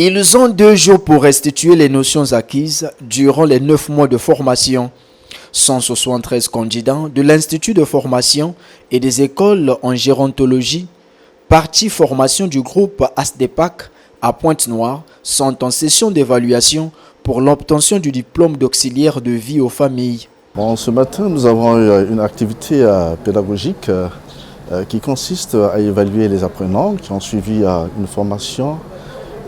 Ils ont 2 jours pour restituer les notions acquises durant les 9 mois de formation. 173 candidats de l'Institut de formation et des écoles en gérontologie, partie formation du groupe ASDEPAC à Pointe-Noire, sont en session d'évaluation pour l'obtention du diplôme d'auxiliaire de vie aux familles. Bon, ce matin, nous avons eu une activité pédagogique qui consiste à évaluer les apprenants qui ont suivi une formation.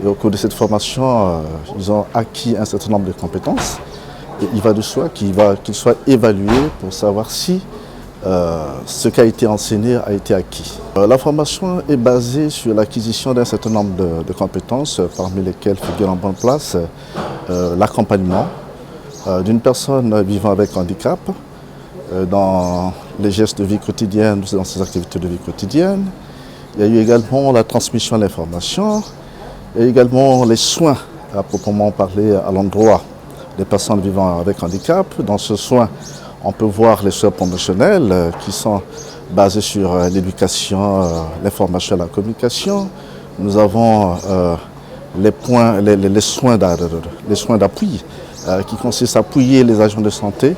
Et au cours de cette formation, ils ont acquis un certain nombre de compétences. Et il va de soi qu'ils soient évalués pour savoir si ce qui a été enseigné a été acquis. La formation est basée sur l'acquisition d'un certain nombre de compétences, parmi lesquelles figure en bonne place l'accompagnement d'une personne vivant avec handicap dans les gestes de vie quotidienne, dans ses activités de vie quotidienne. Il y a eu également la transmission de l'information et également les soins à proprement parler à l'endroit des personnes vivant avec handicap. Dans ce soin, on peut voir les soins promotionnels qui sont basés sur l'éducation, l'information et la communication. Nous avons les soins d'appui qui consistent à appuyer les agents de santé,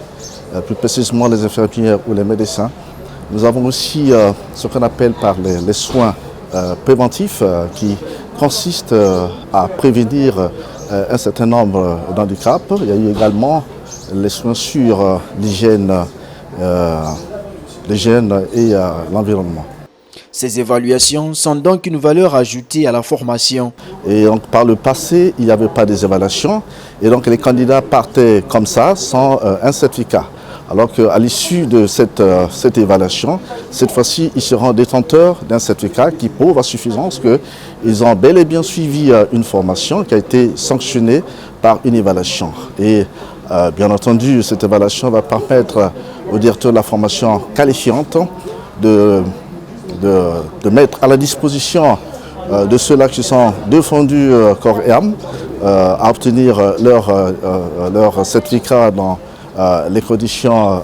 plus précisément les infirmières ou les médecins. Nous avons aussi ce qu'on appelle par les soins préventifs qui consistent à prévenir un certain nombre d'handicaps. Il y a eu également les soins sur l'hygiène et l'environnement. Ces évaluations sont donc une valeur ajoutée à la formation. Et donc, par le passé, il n'y avait pas des évaluations et donc les candidats partaient comme ça sans un certificat. Alors qu'à l'issue de cette évaluation, cette fois-ci, ils seront détenteurs d'un certificat qui prouve à suffisance qu'ils ont bel et bien suivi une formation qui a été sanctionnée par une évaluation. Et bien entendu, cette évaluation va permettre au directeur de la formation qualifiante de mettre à la disposition de ceux-là qui sont défendus corps et âme à obtenir leur certificat dans les conditions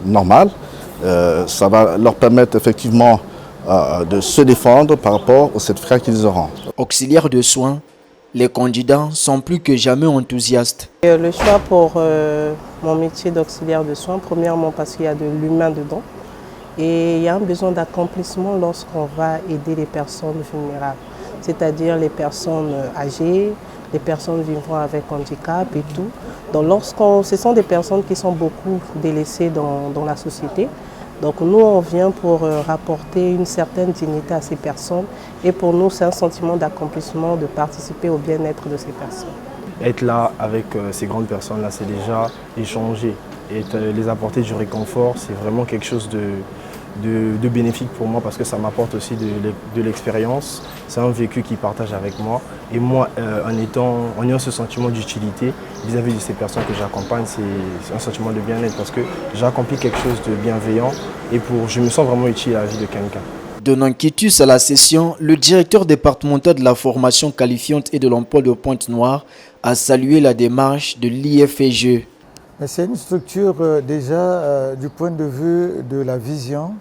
normales. Ça va leur permettre effectivement de se défendre par rapport au certificat qu'ils auront. Auxiliaires de soins, les candidats sont plus que jamais enthousiastes. Le choix pour mon métier d'auxiliaire de soins, premièrement parce qu'il y a de l'humain dedans et il y a un besoin d'accomplissement lorsqu'on va aider les personnes vulnérables, c'est-à-dire les personnes âgées, les personnes vivant avec handicap et tout. Donc ce sont des personnes qui sont beaucoup délaissées dans la société. Donc nous, on vient pour rapporter une certaine dignité à ces personnes et pour nous, c'est un sentiment d'accomplissement de participer au bien-être de ces personnes. Être là avec ces grandes personnes-là, c'est déjà échanger et les apporter du réconfort, c'est vraiment quelque chose de bénéfique pour moi parce que ça m'apporte aussi de l'expérience. C'est un vécu qu'ils partagent avec moi. Et moi, en ayant ce sentiment d'utilité vis-à-vis de ces personnes que j'accompagne, c'est un sentiment de bien-être parce que j'ai accompli quelque chose de bienveillant et je me sens vraiment utile à la vie de quelqu'un. Donnant quitus à la session, le directeur départemental de la formation qualifiante et de l'emploi de Pointe-Noire a salué la démarche de l'IFEG. C'est une structure déjà du point de vue de la vision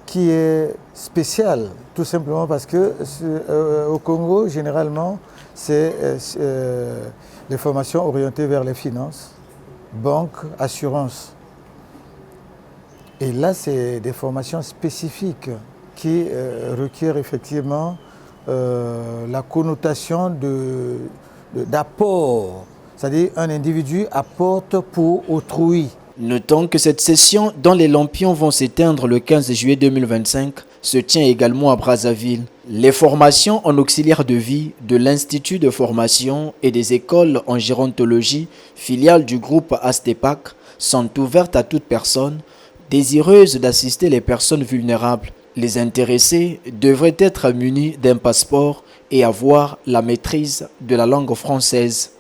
qui est spéciale, tout simplement parce que au Congo, généralement, c'est des formations orientées vers les finances, banque, assurance. Et là, c'est des formations spécifiques qui requièrent effectivement la connotation d'apport, c'est-à-dire un individu apporte pour autrui. Notons que cette session, dont les lampions vont s'éteindre le 15 juillet 2025, se tient également à Brazzaville. Les formations en auxiliaire de vie de l'Institut de formation et des écoles en gérontologie, filiale du groupe ASDEPAC, sont ouvertes à toute personne désireuse d'assister les personnes vulnérables. Les intéressés devraient être munis d'un passeport et avoir la maîtrise de la langue française.